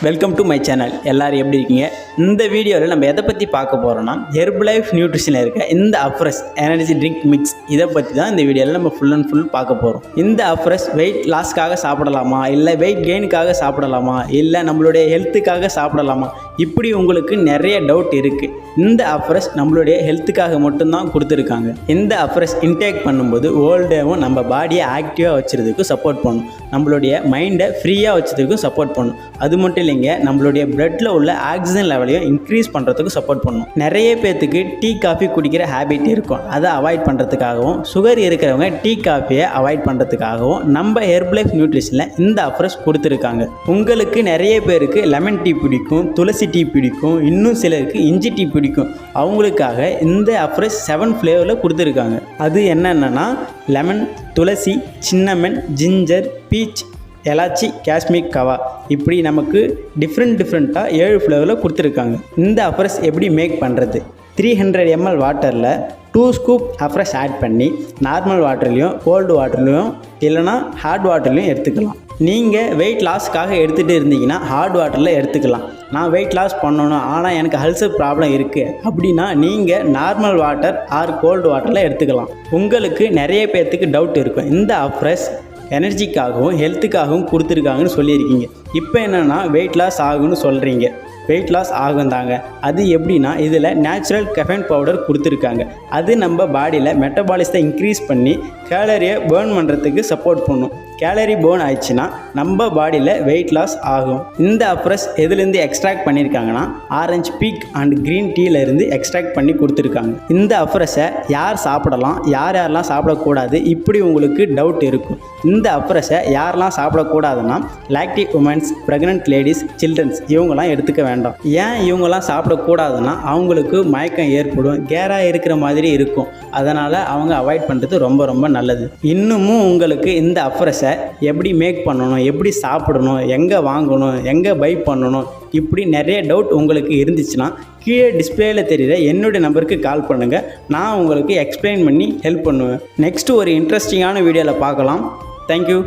Welcome to my channel. எல்லோரும் எப்படி இருக்கீங்க? இந்த வீடியோவில் நம்ம எதை பற்றி பார்க்க போகிறோம்னா, ஹெர்பலைஃப் நியூட்ரிஷனில் இருக்க இந்த அஃப்ரெஷ் எனர்ஜி ட்ரிங்க் மிக்ஸ் இதை பற்றி தான் இந்த வீடியோவில் நம்ம ஃபுல் அண்ட் ஃபுல் பார்க்க போகிறோம். இந்த அஃப்ரெஷ் வெயிட் லாஸ்க்காக சாப்பிடலாமா, இல்லை வெயிட் கெயினுக்காக சாப்பிடலாமா, இல்லை நம்மளுடைய ஹெல்த்துக்காக சாப்பிடலாமா, இப்படி உங்களுக்கு நிறைய டவுட் இருக்குது. இந்த அஃப்ரெஷ் நம்மளுடைய ஹெல்த்துக்காக மட்டும்தான் கொடுத்துருக்காங்க. இந்த அஃப்ரெஷ் இன்டேக் பண்ணும்போது ஹோல் டேவும் நம்ம பாடியை ஆக்டிவாக வச்சுறதுக்கு சப்போர்ட் பண்ணும், நம்மளுடைய மைண்டை ஃப்ரீயாக வச்சுறதுக்கும் சப்போர்ட் பண்ணும். அது மட்டும் இல்லைங்க, நம்மளுடைய பிளட்டில் உள்ள ஆக்சிஜன் லெவலையும் இன்க்ரீஸ் பண்ணுறதுக்கு சப்போர்ட் பண்ணும். நிறைய பேர்த்துக்கு டீ காஃபி குடிக்கிற ஹேபிட் இருக்கும், அதை அவாய்ட் பண்ணுறதுக்காகவும், சுகர் இருக்கிறவங்க டீ காஃபியை அவாய்ட் பண்ணுறதுக்காகவும் நம்ம ஹெர்பலைஃப் நியூட்ரிஷனில் இந்த அஃப்ரெஷ் கொடுத்துருக்காங்க. உங்களுக்கு நிறைய பேருக்கு லெமன் டீ பிடிக்கும், துளசி டீ பிடிக்கும், இன்னும் சிலருக்கு இஞ்சி டீ பிடிக்கும். அவங்களுக்காக இந்த அஃப்ரெஷ் 7 ஃப்ளேவரில் கொடுத்துருக்காங்க. அது என்னென்னா லெமன், துளசி, சின்னமன், ஜிஞ்சர், பீச், எலாச்சி, காஷ்மீர் கவா, இப்படி நமக்கு டிஃப்ரெண்ட்டாக 7 ஃப்ளேவரில் கொடுத்துருக்காங்க. இந்த அஃப்ரெஷ் எப்படி மேக் பண்ணுறது? 300 ml வாட்டரில் 2 ஸ்கூப் அஃப்ரெஷ் ஆட் பண்ணி நார்மல் வாட்டர்லேயும் கோல்டு வாட்டர்லேயும் இல்லைனா ஹாட் வாட்டர்லேயும் எடுத்துக்கலாம். நீங்கள் வெயிட் லாஸ்க்காக எடுத்துகிட்டு இருந்தீங்கன்னா ஹாட் வாட்டரில் எடுத்துக்கலாம். நான் வெயிட் லாஸ் பண்ணணும் ஆனால் எனக்கு அல்சர் ப்ராப்ளம் இருக்குது அப்படின்னா நீங்கள் நார்மல் வாட்டர் ஆர் கோல்டு வாட்டரில் எடுத்துக்கலாம். உங்களுக்கு நிறைய பேர்த்துக்கு டவுட் இருக்கும், இந்த அஃப்ரெஷ் எனர்ஜிக்காகவும் ஹெல்த்துக்காகவும் கொடுத்துருக்காங்கன்னு சொல்லியிருக்கீங்க. இப்போ என்னென்னா வெயிட் லாஸ் ஆகும்னு சொல்கிறீங்க. வெயிட் லாஸ் ஆகும் தாங்க. அது எப்படின்னா, இதில் நேச்சுரல் கெஃபைன் பவுடர் கொடுத்துருக்காங்க. அது நம்ம பாடியில் மெட்டபாலிசத்தை இன்க்ரீஸ் பண்ணி கேலரியை பேர்ன் பண்ணுறதுக்கு சப்போர்ட் பண்ணும். கேலரி பேர்ன் ஆயிடுச்சுன்னா நம்ம பாடியில் வெயிட் லாஸ் ஆகும். இந்த அஃப்ரெஷ் எதுலேருந்து எக்ஸ்ட்ராக்ட் பண்ணியிருக்காங்கன்னா, ஆரஞ்சு பீக் அண்ட் க்ரீன் டீலேருந்து எக்ஸ்ட்ராக்ட் பண்ணி கொடுத்துருக்காங்க. இந்த அஃப்ரெஷை யார் சாப்பிடலாம், யாரெல்லாம் சாப்பிடக்கூடாது, இப்படி உங்களுக்கு டவுட் இருக்கும். இந்த அஃப்ரெஷை யாரெல்லாம் சாப்பிடக்கூடாதுன்னா, lactic womens, pregnant ladies, childrens இவங்கெல்லாம் எடுத்துக்க வேண்டாம். ஏன் இவங்கெல்லாம் சாப்பிடக்கூடாதுன்னா, அவங்களுக்கு மயக்கம் ஏற்படும், கேராக இருக்கிற மாதிரி இருக்கும். அதனால் அவங்க அவாய்ட் பண்ணுறது ரொம்ப நல்லது. இன்னமும் உங்களுக்கு இந்த அஃப்ரெஷை எப்படி மேக் பண்ணணும், எப்படி சாப்பிடணும், எங்கே வாங்கணும், எங்கே பை பண்ணணும், இப்படி நிறைய டவுட் உங்களுக்கு இருந்துச்சுன்னா கீழே டிஸ்பிளேயில் தெரியுற என்னுடைய நம்பருக்கு கால் பண்ணுங்கள். நான் உங்களுக்கு எக்ஸ்பிளைன் பண்ணி ஹெல்ப் பண்ணுவேன். நெக்ஸ்ட்டு ஒரு இன்ட்ரெஸ்டிங்கான வீடியோவில் பார்க்கலாம். தேங்க்யூ.